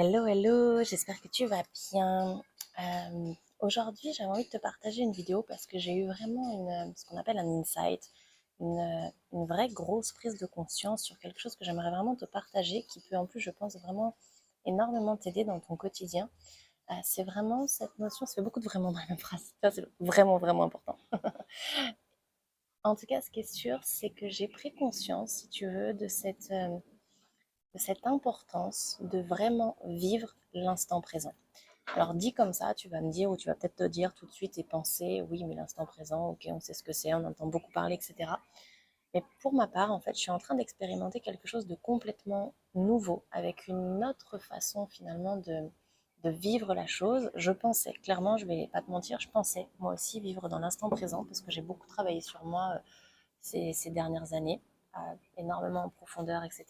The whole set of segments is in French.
Hello, hello, j'espère que tu vas bien. Aujourd'hui, j'avais envie de te partager une vidéo parce que j'ai eu vraiment ce qu'on appelle un insight, une vraie grosse prise de conscience sur quelque chose que j'aimerais vraiment te partager, qui peut en plus, je pense, vraiment énormément t'aider dans ton quotidien. C'est vraiment cette notion, ça fait beaucoup de vraiment dans la même phrase, ça c'est vraiment, vraiment important. En tout cas, ce qui est sûr, c'est que j'ai pris conscience, si tu veux, de cette importance de vraiment vivre l'instant présent. Alors dit comme ça, tu vas me dire, ou tu vas peut-être te dire tout de suite et penser, oui, mais l'instant présent, ok, on sait ce que c'est, on entend beaucoup parler, etc. Mais pour ma part, en fait, je suis en train d'expérimenter quelque chose de complètement nouveau, avec une autre façon finalement de vivre la chose. Je pensais, clairement, je vais pas te mentir, je pensais moi aussi vivre dans l'instant présent, parce que j'ai beaucoup travaillé sur moi ces dernières années, énormément en profondeur, etc.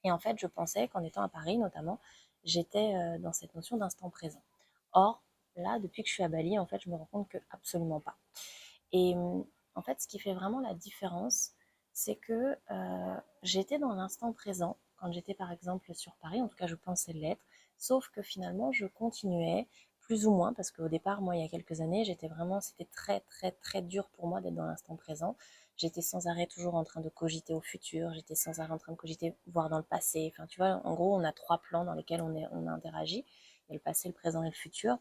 Et en fait, je pensais qu'en étant à Paris notamment, j'étais dans cette notion d'instant présent. Or, là, depuis que je suis à Bali, en fait, je me rends compte que absolument pas. Et en fait, ce qui fait vraiment la différence, c'est que j'étais dans l'instant présent quand j'étais par exemple sur Paris, en tout cas je pensais l'être, sauf que finalement je continuais plus ou moins, parce qu'au départ, moi, il y a quelques années, c'était très, très, très dur pour moi d'être dans l'instant présent. J'étais sans arrêt toujours en train de cogiter au futur, j'étais sans arrêt en train de cogiter, voir dans le passé. Enfin, tu vois, en gros, on a trois plans dans lesquels on interagit. Il y a le passé, le présent et le futur.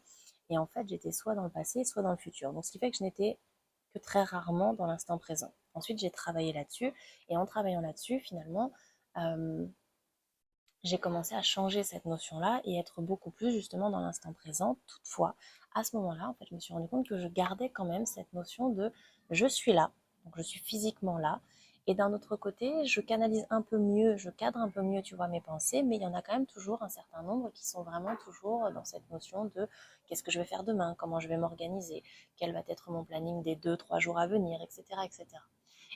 Et en fait, j'étais soit dans le passé, soit dans le futur. Donc, ce qui fait que je n'étais que très rarement dans l'instant présent. Ensuite, j'ai travaillé là-dessus. Et en travaillant là-dessus, finalement, euh, j'ai commencé à changer cette notion-là et être beaucoup plus justement dans l'instant présent. Toutefois, à ce moment-là, en fait, je me suis rendu compte que je gardais quand même cette notion de je suis là, donc je suis physiquement là. Et d'un autre côté, je canalise un peu mieux, je cadre un peu mieux, tu vois, mes pensées, mais il y en a quand même toujours un certain nombre qui sont vraiment toujours dans cette notion de qu'est-ce que je vais faire demain, comment je vais m'organiser, quel va être mon planning des 2, 3 jours à venir, etc., etc.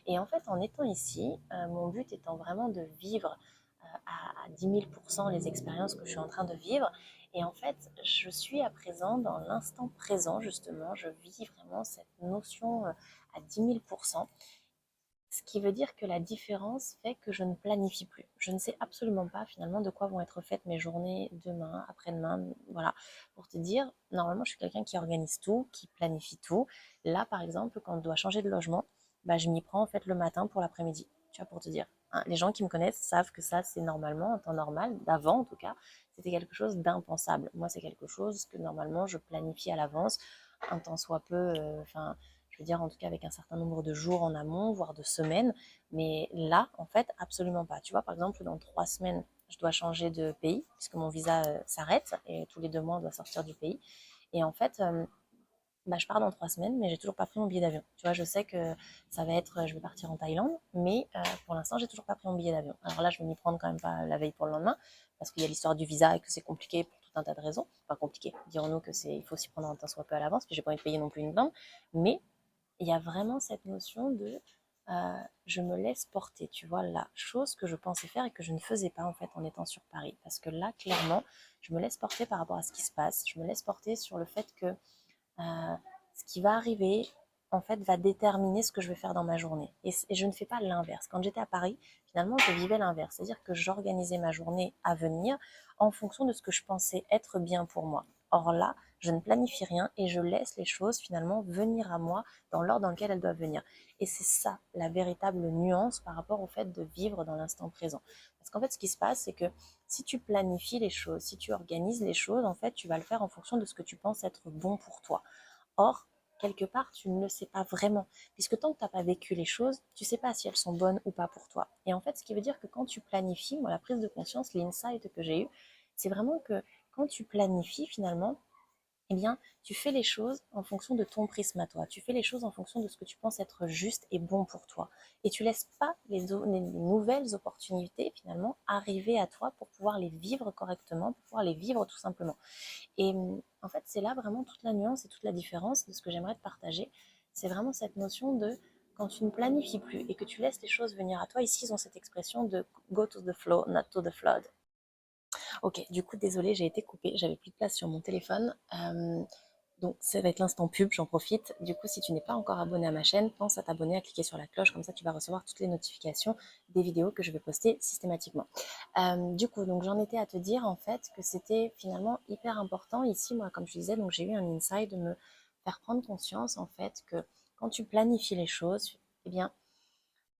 Et en fait, en étant ici, mon but étant vraiment de vivre à 10 000% les expériences que je suis en train de vivre. Et en fait, je suis à présent dans l'instant présent, justement. Je vis vraiment cette notion à 10 000%. Ce qui veut dire que la différence fait que je ne planifie plus. Je ne sais absolument pas finalement de quoi vont être faites mes journées demain, après-demain. Voilà. Pour te dire, normalement, je suis quelqu'un qui organise tout, qui planifie tout. Là, par exemple, quand je dois changer de logement, bah, je m'y prends en fait le matin pour l'après-midi. Tu vois, pour te dire. Hein, les gens qui me connaissent savent que ça, c'est normalement, en temps normal, d'avant en tout cas, c'était quelque chose d'impensable. Moi, c'est quelque chose que normalement, je planifie à l'avance, un temps soit peu, enfin, je veux dire en tout cas avec un certain nombre de jours en amont, voire de semaines. Mais là, en fait, absolument pas. Tu vois, par exemple, dans 3 semaines, je dois changer de pays, puisque mon visa s'arrête, et tous les 2 mois, on doit sortir du pays. Et en fait, bah, je pars dans 3 semaines, mais j'ai toujours pas pris mon billet d'avion. Tu vois, je sais que ça va être, je vais partir en Thaïlande, mais pour l'instant, j'ai toujours pas pris mon billet d'avion. Alors là, je vais m'y prendre quand même pas la veille pour le lendemain, parce qu'il y a l'histoire du visa et que c'est compliqué pour tout un tas de raisons. Enfin, compliqué, dirons-nous que il faut s'y prendre un temps soit peu à l'avance, puis j'ai pas envie de payer non plus une blinde. Mais il y a vraiment cette notion de je me laisse porter, tu vois, la chose que je pensais faire et que je ne faisais pas en fait en étant sur Paris. Parce que là, clairement, je me laisse porter par rapport à ce qui se passe, je me laisse porter sur le fait que ce qui va arriver, en fait, va déterminer ce que je vais faire dans ma journée. Et je ne fais pas l'inverse. Quand j'étais à Paris, finalement, je vivais l'inverse. C'est-à-dire que j'organisais ma journée à venir en fonction de ce que je pensais être bien pour moi. Or là, je ne planifie rien et je laisse les choses finalement venir à moi dans l'ordre dans lequel elles doivent venir. Et c'est ça la véritable nuance par rapport au fait de vivre dans l'instant présent. Parce qu'en fait, ce qui se passe, c'est que si tu planifies les choses, si tu organises les choses, en fait, tu vas le faire en fonction de ce que tu penses être bon pour toi. Or, quelque part, tu ne le sais pas vraiment, puisque tant que tu n'as pas vécu les choses, tu ne sais pas si elles sont bonnes ou pas pour toi. Et en fait, ce qui veut dire que quand tu planifies, moi, la prise de conscience, l'insight que j'ai eu, c'est vraiment que quand tu planifies, finalement, eh bien, tu fais les choses en fonction de ton prisme à toi. Tu fais les choses en fonction de ce que tu penses être juste et bon pour toi. Et tu laisses pas les nouvelles opportunités, finalement, arriver à toi pour pouvoir les vivre correctement, pour pouvoir les vivre tout simplement. Et en fait, c'est là vraiment toute la nuance et toute la différence de ce que j'aimerais te partager. C'est vraiment cette notion de quand tu ne planifies plus et que tu laisses les choses venir à toi. Ici, ils ont cette expression de go to the flow, not to the flood. Ok, du coup, désolée, j'ai été coupée, j'avais plus de place sur mon téléphone. Donc ça va être l'instant pub, j'en profite. Du coup, si tu n'es pas encore abonné à ma chaîne, pense à t'abonner, à cliquer sur la cloche, comme ça tu vas recevoir toutes les notifications des vidéos que je vais poster systématiquement. Du coup, donc j'en étais à te dire en fait que c'était finalement hyper important ici, moi comme je disais, donc j'ai eu un insight de me faire prendre conscience en fait que quand tu planifies les choses, eh bien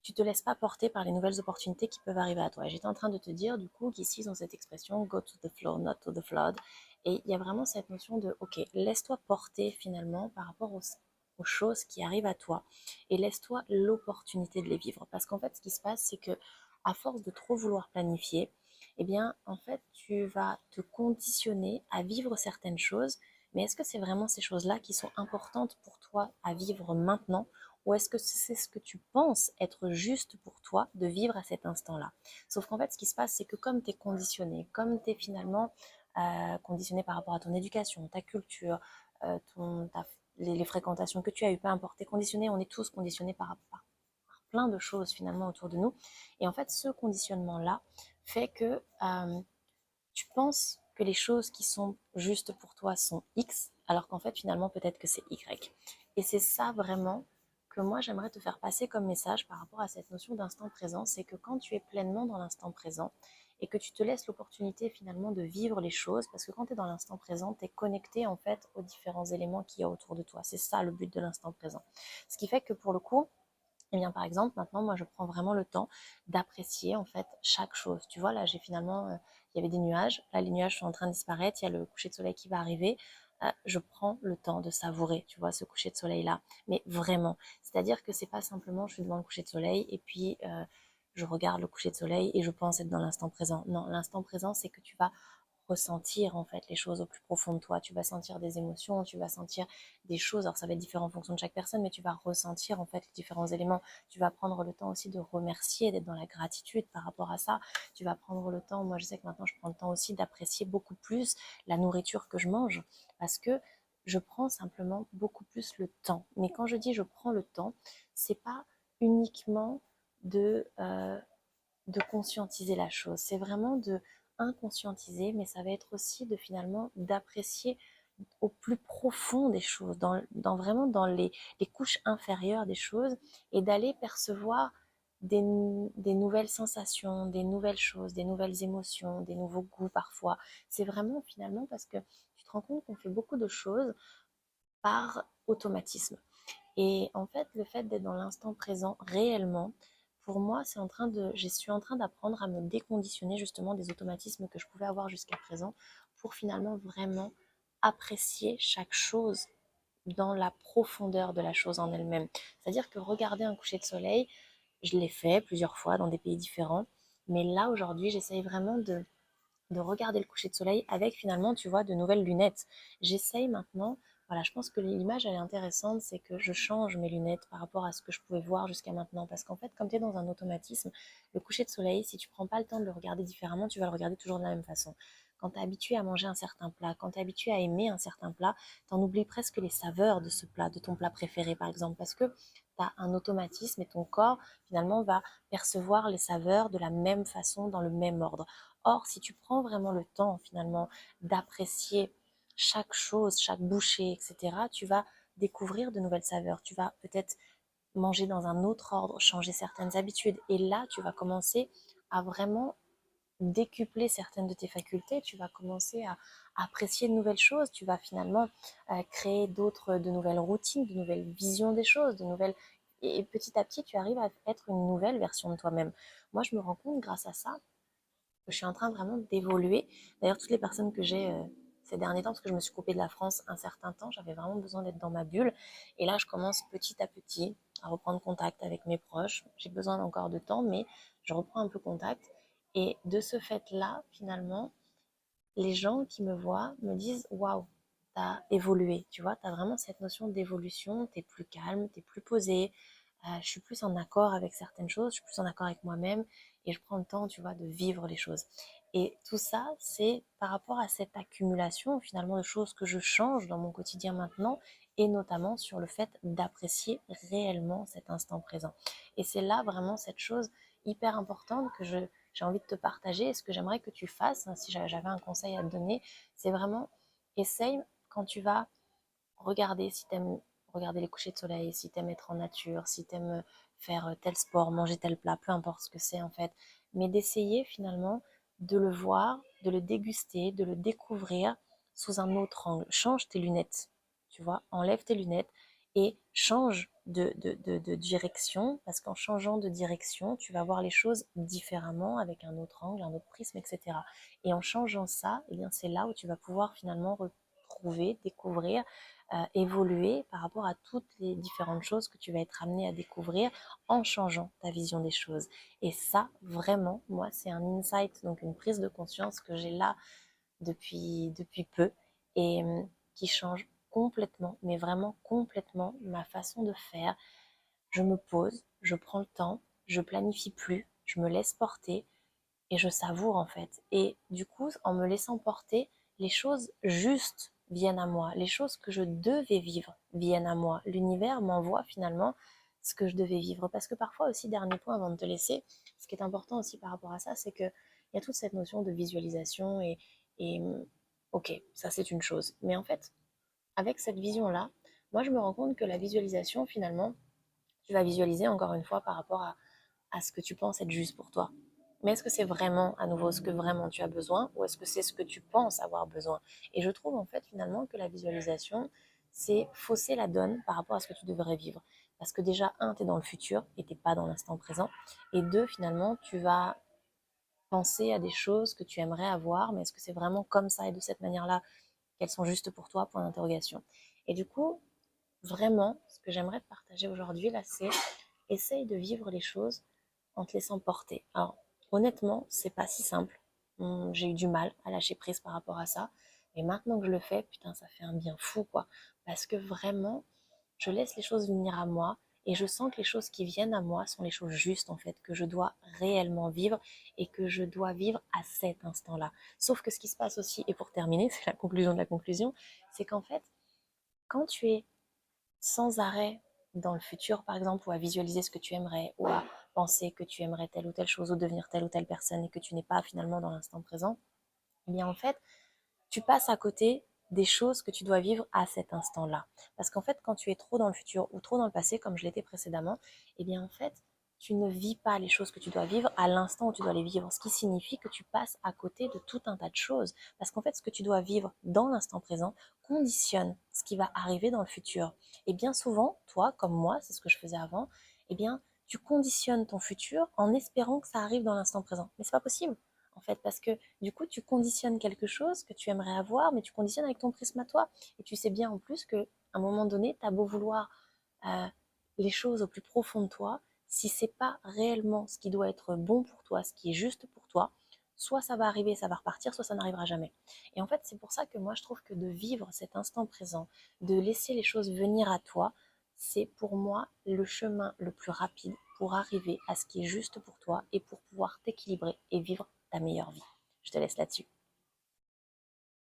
tu te laisses pas porter par les nouvelles opportunités qui peuvent arriver à toi. Et j'étais en train de te dire du coup qu'ici ils ont cette expression go to the flow, not to the flood. Et il y a vraiment cette notion de ok, laisse-toi porter finalement par rapport aux choses qui arrivent à toi et laisse-toi l'opportunité de les vivre. Parce qu'en fait, ce qui se passe, c'est que à force de trop vouloir planifier, eh bien, en fait, tu vas te conditionner à vivre certaines choses. Mais est-ce que c'est vraiment ces choses-là qui sont importantes pour toi à vivre maintenant ou est-ce que c'est ce que tu penses être juste pour toi de vivre à cet instant-là? Sauf qu'en fait, ce qui se passe, c'est que comme tu es conditionné, comme tu es finalement conditionné par rapport à ton éducation, ta culture, les fréquentations que tu as eues, peu importe, tu es conditionné, on est tous conditionnés par plein de choses finalement autour de nous. Et en fait, ce conditionnement-là fait que tu penses que les choses qui sont justes pour toi sont X, alors qu'en fait, finalement, peut-être que c'est Y. Et c'est ça vraiment que moi, j'aimerais te faire passer comme message par rapport à cette notion d'instant présent, c'est que quand tu es pleinement dans l'instant présent et que tu te laisses l'opportunité finalement de vivre les choses, parce que quand tu es dans l'instant présent, tu es connecté en fait aux différents éléments qu'il y a autour de toi. C'est ça le but de l'instant présent. Ce qui fait que pour le coup, eh bien, par exemple, maintenant, moi, je prends vraiment le temps d'apprécier en fait chaque chose. Tu vois, là, j'ai finalement, il y avait des nuages. Là, les nuages sont en train de disparaître. Il y a le coucher de soleil qui va arriver. Je prends le temps de savourer, tu vois, ce coucher de soleil-là. Mais vraiment, c'est-à-dire que c'est pas simplement, je suis devant le coucher de soleil et puis je regarde le coucher de soleil et je pense être dans l'instant présent. Non, l'instant présent, c'est que tu vas ressentir en fait les choses au plus profond de toi. Tu vas sentir des émotions, tu vas sentir des choses. Alors ça va être différent en fonction de chaque personne, mais tu vas ressentir en fait les différents éléments. Tu vas prendre le temps aussi de remercier, d'être dans la gratitude par rapport à ça. Tu vas prendre le temps. Moi, je sais que maintenant, je prends le temps aussi d'apprécier beaucoup plus la nourriture que je mange parce que je prends simplement beaucoup plus le temps. Mais quand je dis je prends le temps, c'est pas uniquement de de conscientiser la chose. C'est vraiment de inconscientiser, mais ça va être aussi de finalement d'apprécier au plus profond des choses, vraiment dans les couches inférieures des choses, et d'aller percevoir des, des nouvelles sensations, des nouvelles choses, des nouvelles émotions, des nouveaux goûts parfois. C'est vraiment finalement parce que tu te rends compte qu'on fait beaucoup de choses par automatisme. Et en fait, le fait d'être dans l'instant présent réellement, pour moi, je suis en train d'apprendre à me déconditionner justement des automatismes que je pouvais avoir jusqu'à présent pour finalement vraiment apprécier chaque chose dans la profondeur de la chose en elle-même. C'est-à-dire que regarder un coucher de soleil, je l'ai fait plusieurs fois dans des pays différents, mais là aujourd'hui, j'essaye vraiment de regarder le coucher de soleil avec finalement, tu vois, de nouvelles lunettes. J'essaye maintenant, voilà, je pense que l'image, elle est intéressante, c'est que je change mes lunettes par rapport à ce que je pouvais voir jusqu'à maintenant. Parce qu'en fait, comme tu es dans un automatisme, le coucher de soleil, si tu prends pas le temps de le regarder différemment, tu vas le regarder toujours de la même façon. Quand tu es habitué à manger un certain plat, quand tu es habitué à aimer un certain plat, tu en oublies presque les saveurs de ce plat, de ton plat préféré par exemple, parce que tu as un automatisme et ton corps finalement va percevoir les saveurs de la même façon, dans le même ordre. Or, si tu prends vraiment le temps finalement d'apprécier chaque chose, chaque bouchée, etc., tu vas découvrir de nouvelles saveurs. Tu vas peut-être manger dans un autre ordre, changer certaines habitudes. Et là, tu vas commencer à vraiment décupler certaines de tes facultés. Tu vas commencer à apprécier de nouvelles choses. Tu vas finalement créer de nouvelles routines, de nouvelles visions des choses, de nouvelles... Et petit à petit, tu arrives à être une nouvelle version de toi-même. Moi, je me rends compte grâce à ça je suis en train vraiment d'évoluer. D'ailleurs, toutes les personnes que j'ai ces derniers temps, parce que je me suis coupée de la France un certain temps, j'avais vraiment besoin d'être dans ma bulle. Et là, je commence petit à petit à reprendre contact avec mes proches. J'ai besoin encore de temps, mais je reprends un peu contact. Et de ce fait-là, finalement, les gens qui me voient me disent waouh, t'as évolué, tu vois, t'as vraiment cette notion d'évolution, t'es plus calme, t'es plus posé, je suis plus en accord avec certaines choses, je suis plus en accord avec moi-même et je prends le temps, tu vois, de vivre les choses. Et tout ça, c'est par rapport à cette accumulation finalement de choses que je change dans mon quotidien maintenant et notamment sur le fait d'apprécier réellement cet instant présent. Et c'est là vraiment cette chose hyper importante que j'ai envie de te partager. Et ce que j'aimerais que tu fasses, hein, si j'avais un conseil à te donner, c'est vraiment essaye quand tu vas regarder si t'aimes regarder les couchers de soleil, si t'aimes être en nature, si t'aimes faire tel sport, manger tel plat, peu importe ce que c'est en fait, mais d'essayer finalement de le voir, de le déguster, de le découvrir sous un autre angle. Change tes lunettes, tu vois, enlève tes lunettes et change de direction, parce qu'en changeant de direction, tu vas voir les choses différemment, avec un autre angle, un autre prisme, etc. Et en changeant ça, eh bien, c'est là où tu vas pouvoir finalement retrouver, découvrir, évoluer par rapport à toutes les différentes choses que tu vas être amené à découvrir en changeant ta vision des choses. Et ça, vraiment, moi, c'est un insight, donc une prise de conscience que j'ai là depuis peu et qui change complètement, mais vraiment complètement ma façon de faire. Je me pose, je prends le temps, je planifie plus, je me laisse porter et je savoure en fait. Et du coup, en me laissant porter, les choses justes viennent à moi, les choses que je devais vivre viennent à moi. L'univers m'envoie finalement ce que je devais vivre. Parce que parfois aussi, dernier point avant de te laisser, ce qui est important aussi par rapport à ça, c'est qu'il y a toute cette notion de visualisation et ok, ça c'est une chose. Mais en fait, avec cette vision-là, moi je me rends compte que la visualisation, finalement, tu vas visualiser encore une fois par rapport à ce que tu penses être juste pour toi. Mais est-ce que c'est vraiment, à nouveau, ce que vraiment tu as besoin ou est-ce que c'est ce que tu penses avoir besoin? Et je trouve en fait finalement que la visualisation, c'est fausser la donne par rapport à ce que tu devrais vivre. Parce que déjà, un, tu es dans le futur et tu n'es pas dans l'instant présent. Et deux, finalement, tu vas penser à des choses que tu aimerais avoir, mais est-ce que c'est vraiment comme ça et de cette manière-là qu'elles sont justes pour toi? Point d'interrogation. Et du coup, vraiment, ce que j'aimerais te partager aujourd'hui, là, c'est essaye de vivre les choses en te laissant porter. Alors, honnêtement, c'est pas si simple. J'ai eu du mal à lâcher prise par rapport à ça. Et maintenant que je le fais, putain, ça fait un bien fou, quoi. Parce que vraiment, je laisse les choses venir à moi et je sens que les choses qui viennent à moi sont les choses justes, en fait, que je dois réellement vivre et que je dois vivre à cet instant-là. Sauf que ce qui se passe aussi, et pour terminer, c'est la conclusion de la conclusion, c'est qu'en fait, quand tu es sans arrêt dans le futur, par exemple, ou à visualiser ce que tu aimerais, ou à penser que tu aimerais telle ou telle chose, ou devenir telle ou telle personne, et que tu n'es pas finalement dans l'instant présent, eh bien en fait, tu passes à côté des choses que tu dois vivre à cet instant-là. Parce qu'en fait, quand tu es trop dans le futur ou trop dans le passé, comme je l'étais précédemment, eh bien en fait, tu ne vis pas les choses que tu dois vivre à l'instant où tu dois les vivre, ce qui signifie que tu passes à côté de tout un tas de choses. Parce qu'en fait, ce que tu dois vivre dans l'instant présent conditionne ce qui va arriver dans le futur. Et bien souvent, toi, comme moi, c'est ce que je faisais avant, eh bien, tu conditionnes ton futur en espérant que ça arrive dans l'instant présent. Mais c'est pas possible, en fait, parce que du coup, tu conditionnes quelque chose que tu aimerais avoir, mais tu conditionnes avec ton prisme à toi. Et tu sais bien en plus qu'à un moment donné, tu as beau vouloir euh, les choses au plus profond de toi, si c'est pas réellement ce qui doit être bon pour toi, ce qui est juste pour toi, soit ça va arriver, ça va repartir, soit ça n'arrivera jamais. Et en fait, c'est pour ça que moi, je trouve que de vivre cet instant présent, de laisser les choses venir à toi, c'est pour moi le chemin le plus rapide pour arriver à ce qui est juste pour toi et pour pouvoir t'équilibrer et vivre ta meilleure vie. Je te laisse là-dessus.